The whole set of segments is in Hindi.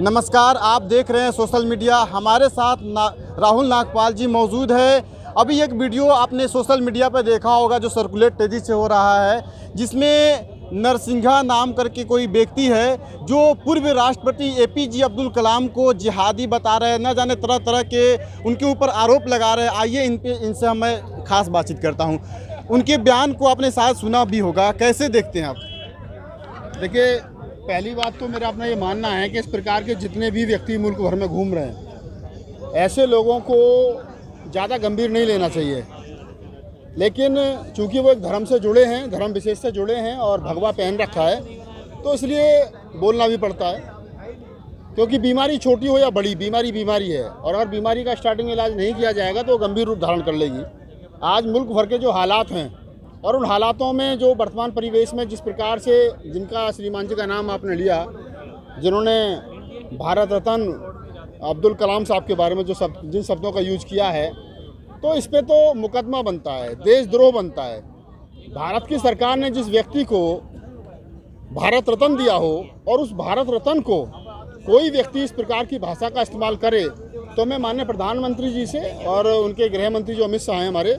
नमस्कार, आप देख रहे हैं सोशल मीडिया। हमारे साथ राहुल नागपाल जी मौजूद है। अभी एक वीडियो आपने सोशल मीडिया पर देखा होगा जो सर्कुलेट तेज़ी से हो रहा है, जिसमें नरसिंघा नाम करके कोई व्यक्ति है जो पूर्व राष्ट्रपति APJ अब्दुल कलाम को जिहादी बता रहे हैं। न जाने तरह तरह के उनके ऊपर आरोप लगा रहे हैं। आइए इनसे मैं खास बातचीत करता हूँ। उनके बयान को आपने शायद सुना भी होगा, कैसे देखते हैं आप? देखिए, पहली बात तो मेरा अपना ये मानना है कि इस प्रकार के जितने भी व्यक्ति मुल्क भर में घूम रहे हैं, ऐसे लोगों को ज़्यादा गंभीर नहीं लेना चाहिए। लेकिन चूंकि वो एक धर्म से जुड़े हैं, धर्म विशेष से जुड़े हैं और भगवा पहन रखा है, तो इसलिए बोलना भी पड़ता है। क्योंकि बीमारी छोटी हो या बड़ी, बीमारी है, और अगर बीमारी का स्टार्टिंग इलाज नहीं किया जाएगा तो गंभीर रूप धारण कर लेगी। आज मुल्क भर के जो हालात हैं और उन हालातों में जो वर्तमान परिवेश में जिस प्रकार से, जिनका श्रीमान जी का नाम आपने लिया, जिन्होंने भारत रत्न अब्दुल कलाम साहब के बारे में जो जिन शब्दों का यूज किया है, तो इस पे तो मुकदमा बनता है, देशद्रोह बनता है। भारत की सरकार ने जिस व्यक्ति को भारत रत्न दिया हो और उस भारत रत्न को कोई व्यक्ति इस प्रकार की भाषा का इस्तेमाल करे, तो मैं माननीय प्रधानमंत्री जी से और उनके गृह मंत्री जो अमित शाह हैं हमारे,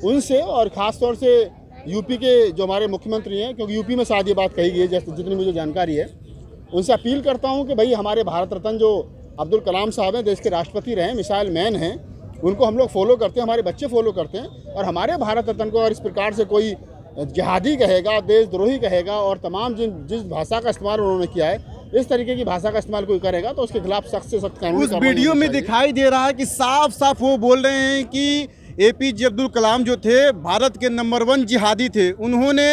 उनसे, और ख़ास तौर से यूपी के जो हमारे मुख्यमंत्री हैं, क्योंकि यूपी में शायद ये बात कही गई है जैसे जितनी मुझे जानकारी है, उनसे अपील करता हूं कि भाई हमारे भारत रत्न जो अब्दुल कलाम साहब हैं, देश के राष्ट्रपति रहे, मिसाइल मैन हैं, उनको हम लोग फॉलो करते हैं, हमारे बच्चे फॉलो करते हैं। और हमारे भारत रत्न को अगर इस प्रकार से कोई जिहादी कहेगा, देशद्रोही कहेगा, और तमाम जिस भाषा का इस्तेमाल उन्होंने किया है, इस तरीके की भाषा का इस्तेमाल कोई करेगा तो उसके खिलाफ सख्त से सख्त कानूनी। उस वीडियो में दिखाई दे रहा है कि साफ साफ वो बोल रहे हैं कि APJ अब्दुल कलाम जो थे भारत के नंबर 1 जिहादी थे। उन्होंने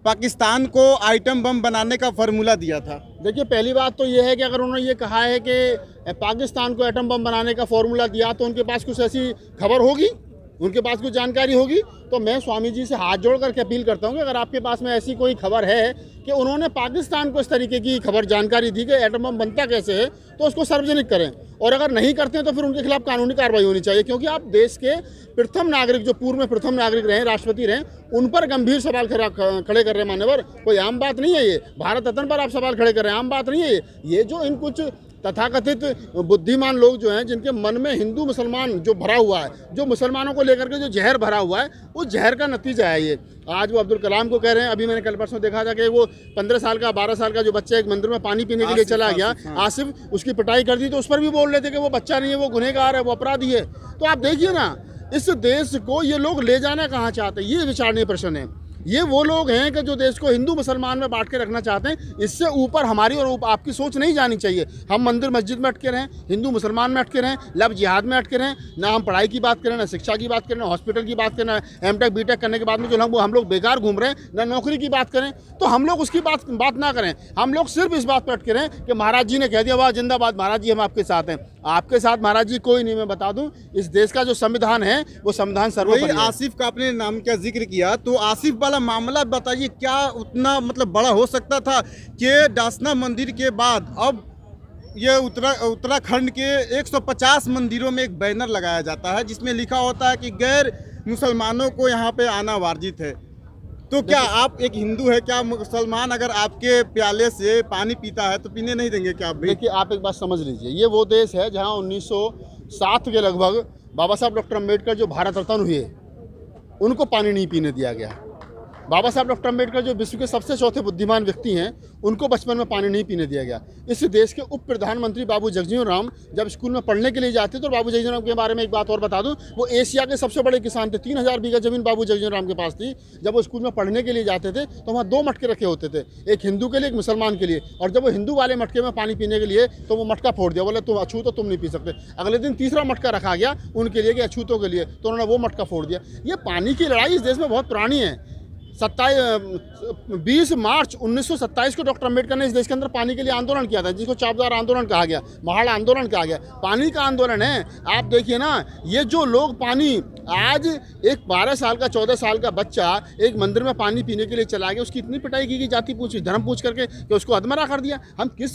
पाकिस्तान को आइटम बम बनाने का फार्मूला दिया था। देखिए, पहली बात तो ये है कि अगर उन्होंने ये कहा है कि पाकिस्तान को एटम बम बनाने का फार्मूला दिया, तो उनके पास कुछ ऐसी खबर होगी, उनके पास कुछ जानकारी होगी। तो मैं स्वामी जी से हाथ जोड़ करके अपील करता हूँ कि अगर आपके पास में ऐसी कोई खबर है कि उन्होंने पाकिस्तान को इस तरीके की खबर जानकारी दी कि एटम बम बनता कैसे है, तो उसको सार्वजनिक करें। और अगर नहीं करते हैं तो फिर उनके खिलाफ कानूनी कार्रवाई होनी चाहिए, क्योंकि आप देश के प्रथम नागरिक, जो पूर्व में प्रथम नागरिक रहे, राष्ट्रपति रहे, उन पर गंभीर सवाल खड़े कर रहे हैं। मान्यवर, कोई आम बात नहीं है ये। भारत रत्न पर आप सवाल खड़े कर रहे हैं, आम बात नहीं है ये जो इन कुछ तथाकथित बुद्धिमान लोग जो हैं, जिनके मन में हिंदू मुसलमान जो भरा हुआ है, जो मुसलमानों को लेकर के जो जहर भरा हुआ है, उस जहर का नतीजा है ये। आज वो अब्दुल कलाम को कह रहे हैं। अभी मैंने कल परसों देखा था कि वो 15 साल का 12 साल का जो बच्चा एक मंदिर में पानी पीने के लिए चला गया, आसिफ, उसकी पिटाई कर दी, तो उस पर भी बोल रहे थे कि वो बच्चा नहीं है, वो गुनहगार है, वो अपराधी है। तो आप देखिए ना, इस देश को ये लोग ले जाना कहाँ चाहते हैं, ये विचारणीय प्रश्न है। ये वो लोग हैं कि जो देश को हिंदू मुसलमान में बांट के रखना चाहते हैं। इससे ऊपर हमारी और आपकी सोच नहीं जानी चाहिए। हम मंदिर मस्जिद में अटके रहें, हिंदू मुसलमान में अटके रहें, लव जिहाद में अटके रहें, ना हम पढ़ाई की बात करें, ना शिक्षा की बात करें, ना हॉस्पिटल की बात करें, ना M.Tech B.Tech करने के बाद में जो हम लोग बेकार घूम रहे हैं, ना नौकरी की बात करें, तो हम लोग उसकी बात ना करें। हम लोग सिर्फ इस बात पर अटके रहें कि महाराज जी ने कह दिया, वाह जिंदाबाद महाराज जी, हम आपके साथ हैं। आपके साथ महाराज जी कोई नहीं। मैं बता दूं, इस देश का जो संविधान है वो संविधान सर्वोपरि है। आसिफ का आपने नाम का जिक्र किया, तो आसिफ वाला मामला बताइए, क्या उतना मतलब बड़ा हो सकता था कि डासना मंदिर के बाद अब ये उत्तराखंड के 150 मंदिरों में एक बैनर लगाया जाता है जिसमें लिखा होता है कि गैर मुसलमानों को यहाँ पे आना वर्जित है। तो क्या आप एक हिंदू है, क्या मुसलमान अगर आपके प्याले से पानी पीता है तो पीने नहीं देंगे क्या आप भी? देखिए, आप एक बात समझ लीजिए, ये वो देश है जहाँ 1907 के लगभग बाबा साहब डॉक्टर अम्बेडकर जो भारत रत्न हुए, उनको पानी नहीं पीने दिया गया। बाबा साहब डॉक्टर अम्बेडकर जो विश्व के सबसे चौथे बुद्धिमान व्यक्ति हैं, उनको बचपन में पानी नहीं पीने दिया गया। इस देश के उप प्रधानमंत्री बाबू जगजीवन राम जब स्कूल में पढ़ने के लिए जाते, तो बाबू जगजीवन राम के बारे में एक बात और बता दूं, वो एशिया के सबसे बड़े किसान थे। 3000 बीघा जमीन बाबू जगजीवन राम के पास थी। जब वो स्कूल में पढ़ने के लिए जाते थे तो वहाँ 2 मटके रखे होते थे, एक हिंदू के लिए, एक मुसलमान के लिए। और जब वो हिंदू वाले मटके में पानी पीने के लिए, तो वो मटका फोड़ दिया, बोले तुम अछूत हो, तुम नहीं पी सकते। अगले दिन तीसरा मटका रखा गया उनके लिए कि अछूतों के लिए, तो उन्होंने वो मटका फोड़ दिया। ये पानी की लड़ाई इस देश में बहुत पुरानी है। 20 मार्च 1927 को डॉक्टर अम्बेडकर ने इस देश के अंदर पानी के लिए आंदोलन किया था, जिसको चापदार आंदोलन कहा गया, महाड़ आंदोलन कहा गया। पानी का आंदोलन है। आप देखिए ना, ये जो लोग पानी, आज एक 12 साल का 14 साल का बच्चा एक मंदिर में पानी पीने के लिए चला गया, उसकी इतनी पिटाई की जाति पूछी, धर्म पूछ करके कि उसको अधमरा कर दिया। हम किस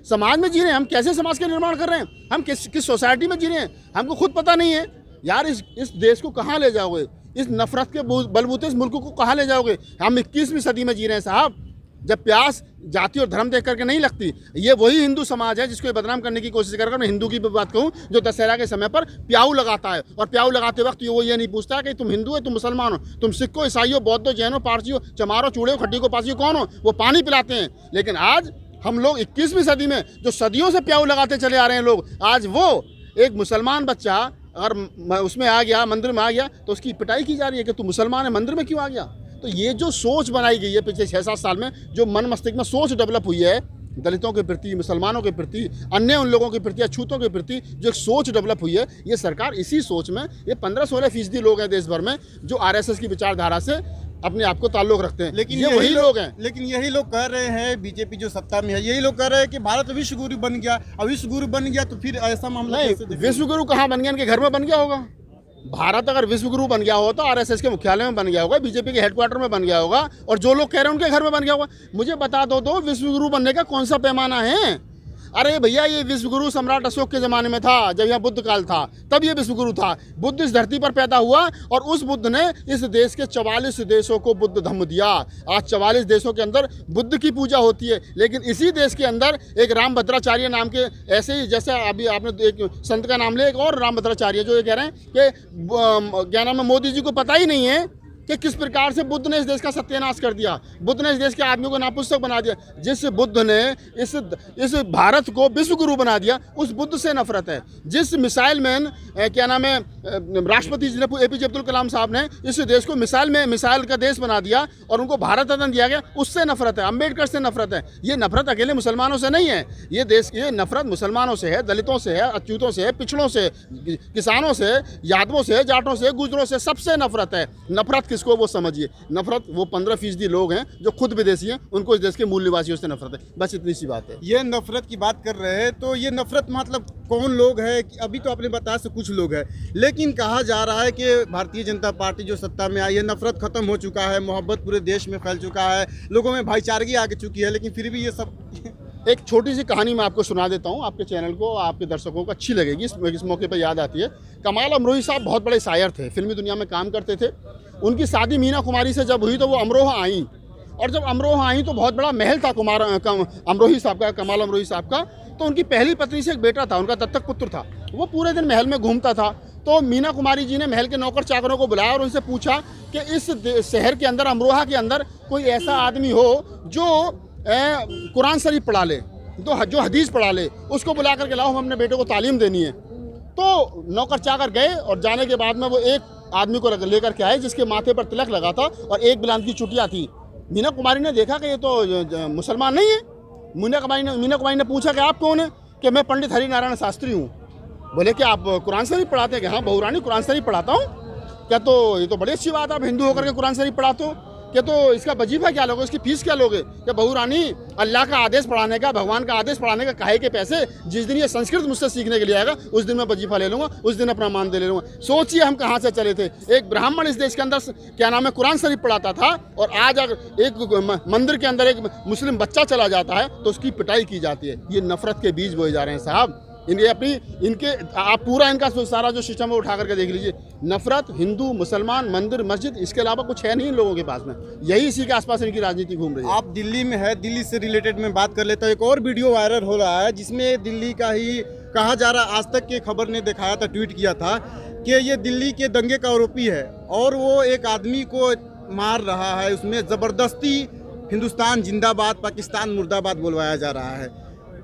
समाज में जी रहे हैं, हम कैसे समाज का निर्माण कर रहे हैं, हम किस सोसाइटी में जी रहे हैं, हमको खुद पता नहीं है। यार, इस देश को कहाँ ले जाओगे? इस नफरत के बलबूते इस मुल्क को कहाँ ले जाओगे? हम 21वीं सदी में जी रहे हैं साहब। जब प्यास जाति और धर्म देख करके नहीं लगती। ये वही हिंदू समाज है जिसको ये बदनाम करने की कोशिश कर रहा है। मैं हिंदू की बात कहूँ, जो दशहरा के समय पर प्याऊ लगाता है, और प्याऊ लगाते वक्त वो ये नहीं पूछता कि तुम हिंदू हो, तुम मुसलमान हो, तुम सिख हो, ईसाई हो, बौद्ध हो, जैन हो, पारसी हो, चमारो, चूड़े हो, खड्डी को, पासी हो, कौन हो, वो पानी पिलाते हैं। लेकिन आज हम लोग 21वीं सदी में जो सदियों से प्याऊ लगाते चले आ रहे हैं लोग, आज वो एक मुसलमान बच्चा अगर उसमें आ गया, मंदिर में आ गया, तो उसकी पिटाई की जा रही है कि तू मुसलमान है, मंदिर में क्यों आ गया। तो ये जो सोच बनाई गई है पिछले 6-7 साल में, जो मन मस्तिष्क में सोच डेवलप हुई है दलितों के प्रति, मुसलमानों के प्रति, अन्य उन लोगों के प्रति, अछूतों के प्रति जो एक सोच डेवलप हुई है, ये सरकार इसी सोच में, ये 15-16% लोग हैं देश भर में जो RSS की विचारधारा से अपने आप को ताल्लुक रखते हैं। लेकिन ये वही लोग हैं। लेकिन यही लोग कह रहे हैं, बीजेपी जो सत्ता में है, यही लोग कह रहे हैं कि भारत विश्व गुरु बन गया। अब विश्व गुरु बन गया तो फिर ऐसा मामला कैसे नहीं, विश्व गुरु कहाँ बन गया, इनके घर में बन गया होगा। भारत अगर विश्व गुरु बन गया हो तो RSS के मुख्यालय में बन गया होगा, बीजेपी के हेडक्वार्टर में बन गया होगा, और जो लोग कह रहे हैं उनके घर में बन गया होगा। मुझे बता दो विश्व गुरु बनने का कौन सा पैमाना है। अरे भैया, ये विश्वगुरु सम्राट अशोक के ज़माने में था, जब यहाँ बुद्ध काल था, तब ये विश्वगुरु था। बुद्ध इस धरती पर पैदा हुआ और उस बुद्ध ने इस देश के 44 देशों को बुद्ध धम्म दिया। आज 44 देशों के अंदर बुद्ध की पूजा होती है, लेकिन इसी देश के अंदर एक रामभद्राचार्य नाम के, ऐसे ही जैसे अभी आपने एक संत का नाम लिया, एक और रामभद्राचार्य जो ये कह रहे हैं कि क्या नाम है, मोदी जी को पता ही नहीं है कि किस प्रकार से बुद्ध ने इस देश का सत्यानाश कर दिया, बुद्ध ने इस देश के आदमियों को नापुस्तक बना दिया। जिस बुद्ध ने इस भारत को विश्व गुरु बना दिया, उस बुद्ध से नफरत है। जिस मिसाइल मैन क्या नाम है, राष्ट्रपति जी ने, APJ अब्दुल कलाम साहब ने इस देश को मिसाइल का देश बना दिया और उनको भारत रत्न दिया गया, उससे नफरत है। अम्बेडकर से नफरत है। ये नफरत अकेले मुसलमानों से नहीं है, ये नफरत मुसलमानों से है, दलितों से है, अछूतों से है, पिछड़ों से, किसानों से, यादवों से, जाटों से, गुजरों से, सबसे नफरत है। नफरत किसको, वो समझिए। नफरत वो 15% लोग हैं जो खुद विदेशी हैं, उनको इस देश के मूल निवासियों से नफरत है। बस इतनी सी बात है। ये नफरत की बात कर रहे हैं, तो ये नफरत मतलब कौन लोग हैं? अभी तो आपने बताया से कुछ लोग हैं, लेकिन कहा जा रहा है कि भारतीय जनता पार्टी जो सत्ता में आई है, नफरत खत्म हो चुका है, मोहब्बत पूरे देश में फैल चुका है, लोगों में भाईचारगी आ चुकी है, लेकिन फिर भी ये सब एक छोटी सी कहानी मैं आपको सुना देता हूँ, आपके चैनल को, आपके दर्शकों को अच्छी लगेगी, इस मौके पर याद आती है। कमाल अमरोही साहब बहुत बड़े शायर थे, फिल्मी दुनिया में काम करते थे। उनकी शादी मीना कुमारी से जब हुई तो वो अमरोहा आई, और जब अमरोहा आई तो बहुत बड़ा महल था अमरोही साहब का, कमाल अमरोही साहब का। तो उनकी पहली पत्नी से एक बेटा था, उनका दत्तक पुत्र था। वो पूरे दिन महल में घूमता था। तो मीना कुमारी जी ने महल के नौकर चाकरों को बुलाया और उनसे पूछा कि इस शहर के अंदर, अमरोहा के अंदर, कोई ऐसा आदमी हो जो कुरान शरीफ पढ़ा ले, तो जो हदीस पढ़ा ले, उसको बुला करके लाओ, हम अपने बेटे को तालीम देनी है। तो नौकर चाकर गए और जाने के बाद में वो एक आदमी को लेकर के आए जिसके माथे पर तिलक लगा था और एक बिलांत की चुटिया थी। मीना कुमारी ने देखा कि ये तो मुसलमान नहीं है। मीना कुमारी ने पूछा कि आप कौन है? कि मैं पंडित हरिनारायण शास्त्री हूँ। बोले कि आप कुरान शरीफ पढ़ाते हैं? कि हाँ बहुरानी, कुरान शरीफ पढ़ाता हूँ। क्या तो ये तो बड़ी अच्छी बात है, आप हिंदू होकर के कुरान शरीफ पढ़ाते हो। क्या तो इसका वजीफा क्या लोगे, इसकी फीस क्या लोगे? क्या बहुरानी, अल्लाह का आदेश पढ़ाने का, भगवान का आदेश पढ़ाने का काहे के पैसे? जिस दिन ये संस्कृत मुझसे सीखने के लिए आएगा उस दिन मैं वजीफा ले लूँगा, उस दिन अपना मान दे ले लूँगा। सोचिए हम कहाँ से चले थे। एक ब्राह्मण इस देश के अंदर क्या नाम है, कुरान शरीफ पढ़ाता था, और आज अगर एक मंदिर के अंदर एक मुस्लिम बच्चा चला जाता है तो उसकी पिटाई की जाती है। ये नफरत के बीज बोए जा रहे हैं साहब। इनके आप पूरा इनका सारा जो सिस्टम है उठा करके देख लीजिए। नफरत, हिंदू, मुसलमान, मंदिर, मस्जिद, इसके अलावा कुछ है नहीं इन लोगों के पास में। यही इसी के आसपास इनकी राजनीति घूम रही है। आप दिल्ली में है, दिल्ली से रिलेटेड में बात कर लेता हूँ। एक और वीडियो वायरल हो रहा है जिसमें दिल्ली का ही कहा जा रहा, आज तक की खबर ने दिखाया था, ट्वीट किया था कि ये दिल्ली के दंगे का आरोपी है और वो एक आदमी को मार रहा है। उसमें ज़बरदस्ती हिंदुस्तान जिंदाबाद, पाकिस्तान मुर्दाबाद बोलवाया जा रहा है।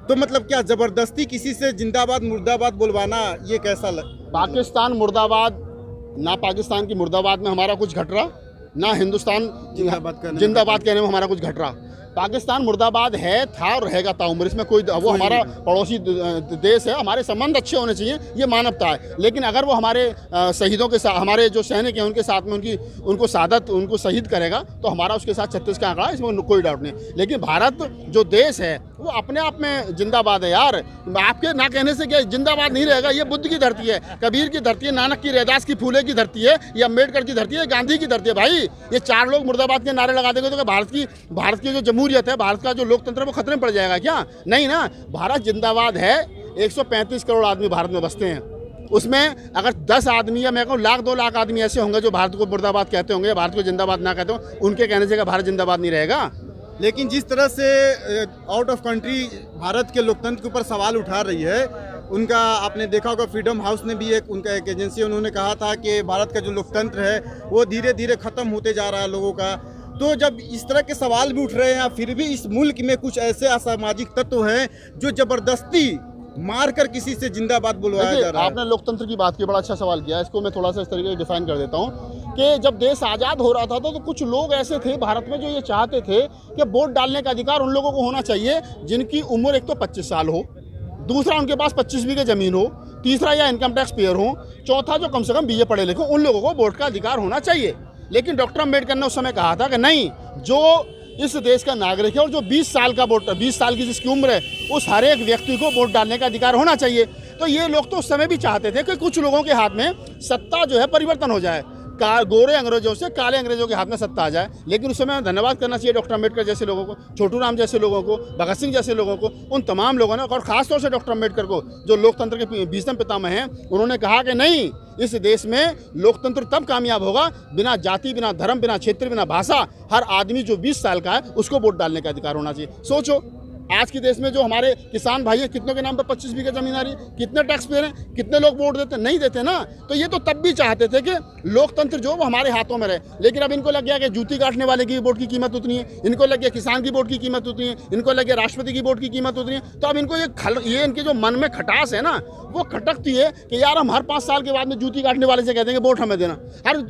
तो मतलब क्या ज़बरदस्ती किसी से जिंदाबाद मुर्दाबाद बोलवाना, ये कैसा पाकिस्तान मुर्दाबाद, ना पाकिस्तान की मुर्दाबाद में हमारा कुछ घट रहा, ना हिंदुस्तान जिंदाबाद कहने में हमारा कुछ घट रहा। पाकिस्तान मुर्दाबाद है, था और रहेगा ताउम्र। इसमें कोई, वो हमारा पड़ोसी देश है, हमारे संबंध अच्छे होने चाहिए, ये मानवता है। लेकिन अगर वो हमारे शहीदों के साथ, हमारे जो सैनिक हैं उनके साथ में उनको शहादत, उनको शहीद करेगा तो हमारा उसके साथ 36 का आंकड़ा, इसमें कोई डाउट नहीं। लेकिन भारत जो देश है वो अपने आप में जिंदाबाद है यार। आपके ना कहने से क्या जिंदाबाद नहीं रहेगा? ये बुद्ध की धरती है, कबीर की धरती है, नानक की, रैदास की, फूले की धरती है, ये अम्बेडकर की धरती है, गांधी की धरती है। भाई ये चार लोग मुर्दाबाद के नारे लगा देंगे तो भारत की जो जमहूरियत है, भारत का जो लोकतंत्र वो खतरे में पड़ जाएगा क्या? नहीं ना, भारत जिंदाबाद है। 135 करोड़ आदमी भारत में बसते हैं। उसमें अगर 10 आदमी या मैं कहूँ 1-2 लाख आदमी ऐसे होंगे जो भारत को मुर्दाबाद कहते होंगे या भारत को जिंदाबाद ना कहते हो, उनके कहने से भारत जिंदाबाद नहीं रहेगा। लेकिन जिस तरह से आउट ऑफ कंट्री भारत के लोकतंत्र के ऊपर सवाल उठा रही है, उनका आपने देखा होगा फ्रीडम हाउस ने भी उनका एक एजेंसी, उन्होंने कहा था कि भारत का जो लोकतंत्र है वो धीरे धीरे ख़त्म होते जा रहा है लोगों का। तो जब इस तरह के सवाल भी उठ रहे हैं, फिर भी इस मुल्क में कुछ ऐसे असामाजिक तत्व हैं जो ज़बरदस्ती मारकर किसी से जिंदाबाद बुलवाया जा रहा है। आपने लोकतंत्र की बात की, बड़ा अच्छा सवाल किया। इसको मैं थोड़ा सा इस तरीके से डिफाइन कर देता हूँ कि जब देश आज़ाद हो रहा था तो कुछ लोग ऐसे थे भारत में जो ये चाहते थे कि वोट डालने का अधिकार उन लोगों को होना चाहिए जिनकी उम्र एक तो 25 साल हो, दूसरा उनके पास 25 बीघे ज़मीन हो, तीसरा या इनकम टैक्स पेयर हो, चौथा जो कम से कम बीए पढ़े लिखे, उन लोगों को वोट का अधिकार होना चाहिए। लेकिन डॉक्टर अम्बेडकर ने उस समय कहा था कि नहीं, जो इस देश का नागरिक है और जो 20 साल का वोटर, 20 साल की जिसकी उम्र है, उस हर एक व्यक्ति को वोट डालने का अधिकार होना चाहिए। तो ये लोग तो उस समय भी चाहते थे कि कुछ लोगों के हाथ में सत्ता जो है परिवर्तन हो जाए, गोरे अंग्रेजों से काले अंग्रेजों के हाथ में सत्ता आ जाए। लेकिन उस समय धन्यवाद करना चाहिए डॉक्टर अम्बेडकर जैसे लोगों को, छोटू राम जैसे लोगों को, भगत सिंह जैसे लोगों को, उन तमाम लोगों ने, और खासतौर से डॉक्टर अम्बेडकर को जो लोकतंत्र के भीष्म पितामह हैं, उन्होंने कहा कि नहीं, इस देश में लोकतंत्र तब कामयाब होगा बिना जाति, बिना धर्म, बिना क्षेत्र, बिना भाषा, हर आदमी जो 20 साल का है उसको वोट डालने का अधिकार होना चाहिए। सोचो आज के देश में जो हमारे किसान भाई है, कितनों के नाम पर 25 बीघे जमीन आ रही है, कितने टैक्स पेयर हैं, कितने लोग वोट देते, नहीं देते ना। तो ये तो तब भी चाहते थे कि लोकतंत्र जो वो हमारे हाथों में रहे। लेकिन अब इनको लग गया कि जूती काटने वाले की वोट की कीमत उतनी है, इनको लग गया किसान की वोट की कीमत उतनी है, इनको लग गया राष्ट्रपति की वोट की कीमत उतनी है। तो अब इनको ये इनके जो मन में खटास है ना, वो खटकती है कि यार हम हर 5 साल के बाद में जूती काटने वाले से कह देंगे वोट हमें देना, हर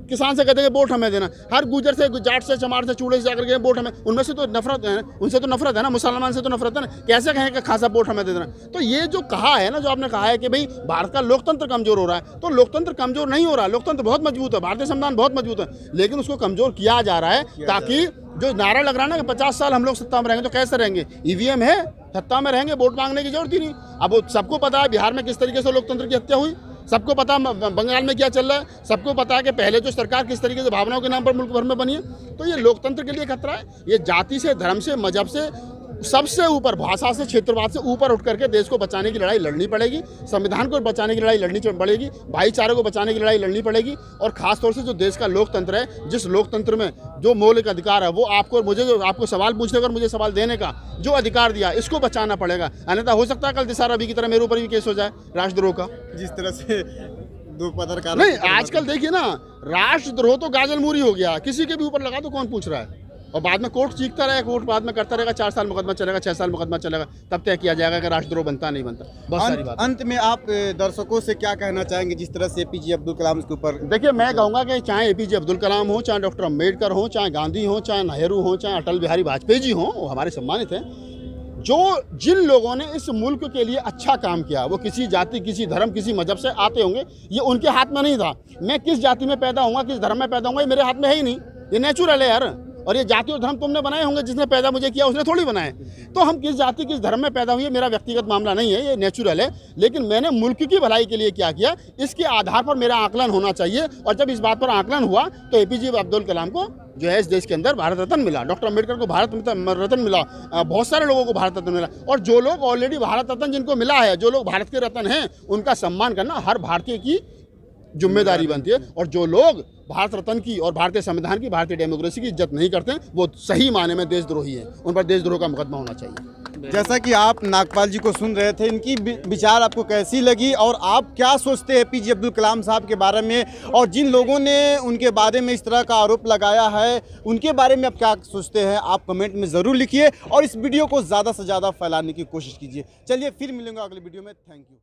किसान से कह देंगे वोट हमें देना, हर गुजर से, जाट से, चमार से, चूड़े से जाकर के वोट हमें, उनमें से तो नफरत है, उनसे तो नफरत है ना, मुसलमान से तो नफरत है ना, कैसे कहें कि खासा वोट हमें दे देना। तो ये जो कहा है ना, जो आपने कहा है कि भाई भारत का लोकतंत्र कमजोर हो रहा है, तो लोकतंत्र कमजोर नहीं हो रहा, लोकतंत्र बहुत मजबूत है, भारतीय संविधान बहुत मजबूत है, लेकिन उसको कमजोर किया जा रहा है ताकि जो नारा लग रहा है ना कि 50 साल हम लोग सत्ता में रहेंगे, तो कैसे रहेंगे? ईवीएम है, सत्ता में रहेंगे, वोट मांगने की जरूरत ही नहीं। अब सबको पता है बिहार में किस तरीके से लोकतंत्र की हत्या हुई, सबको पता बंगाल में क्या चल रहा है, सबको पता है कि पहले जो सरकार किस तरीके से भावनाओं के नाम पर मुल्क भर में बनी है। तो ये लोकतंत्र के लिए खतरा है। ये जाति से, धर्म से, मजहब से, सबसे ऊपर भाषा से, क्षेत्रवाद से ऊपर उठ करके देश को बचाने की लड़ाई लड़नी पड़ेगी, संविधान को बचाने की लड़ाई लड़नी पड़ेगी, भाईचारे को बचाने की लड़ाई लड़नी पड़ेगी। और खासतौर से जो देश का लोकतंत्र है, जिस लोकतंत्र में जो मौलिक अधिकार है, वो आपको और मुझे, जो आपको सवाल पूछने का और मुझे सवाल देने का जो अधिकार दिया, इसको बचाना पड़ेगा। अन्यथा हो सकता है कल दिशा रवि की तरह मेरे ऊपर भी केस हो जाए राष्ट्रद्रोह का। जिस तरह से दो पत्रकार नहीं, आजकल देखिए ना, राष्ट्रद्रोह तो गाजल मूरी हो गया, किसी के भी ऊपर लगा तो कौन पूछ रहा है, और बाद में कोर्ट चीखता रहेगा, कोर्ट बाद में करता रहेगा, 4 साल मुकदमा चलेगा, 6 साल मुकदमा चलेगा, तब तय किया जाएगा कि राष्ट्रद्रोह बनता नहीं बनता। बहुत सारी बात। अंत में आप दर्शकों से क्या कहना चाहेंगे जिस तरह से एपीजे अब्दुल कलाम के ऊपर? देखिए, मैं कहूँगा कि चाहे एपीजे अब्दुल कलाम हो, चाहे डॉक्टर अम्बेडकर हो, चाहे गांधी हो, चाहे नेहरू हो, चाहे अटल बिहारी वाजपेयी जी हो, वो हमारे सम्मानित हैं। जो जिन लोगों ने इस मुल्क के लिए अच्छा काम किया, वो किसी जाति, किसी धर्म, किसी मजहब से आते होंगे, ये उनके हाथ में नहीं था। मैं किस जाति में पैदा होऊंगा, किस धर्म में पैदा होऊंगा, ये मेरे हाथ में है ही नहीं, ये नेचुरल है यार। और ये जाति और धर्म तुमने बनाए होंगे, जिसने पैदा मुझे किया उसने थोड़ी बनाए। तो हम किस जाति, किस धर्म में पैदा हुए, मेरा व्यक्तिगत मामला नहीं है, ये नेचुरल है। लेकिन मैंने मुल्क की भलाई के लिए क्या किया, इसके आधार पर मेरा आकलन होना चाहिए। और जब इस बात पर आकलन हुआ तो एपीजे अब्दुल कलाम को जो है इस देश के अंदर भारत रत्न मिला, डॉक्टर अम्बेडकर को भारत रत्न मिला, बहुत सारे लोगों को भारत रत्न मिला। और जो लोग ऑलरेडी भारत रत्न जिनको मिला है, जो लोग भारत के रत्न हैं, उनका सम्मान करना हर भारतीय की जिम्मेदारी बनती है। और जो लोग भारत रत्न की और भारतीय संविधान की, भारतीय डेमोक्रेसी की इज्जत नहीं करते, वो सही माने में देशद्रोही है, उन पर देशद्रोह का मुकदमा होना चाहिए। जैसा कि आप नागपाल जी को सुन रहे थे, इनकी विचार आपको कैसी लगी और आप क्या सोचते हैं एपीजे अब्दुल कलाम साहब के बारे में, और जिन लोगों ने उनके बारे में इस तरह का आरोप लगाया है उनके बारे में आप क्या सोचते हैं, आप कमेंट में ज़रूर लिखिए और इस वीडियो को ज़्यादा से ज़्यादा फैलाने की कोशिश कीजिए। चलिए फिर मिलेंगे अगले वीडियो में। Thank you.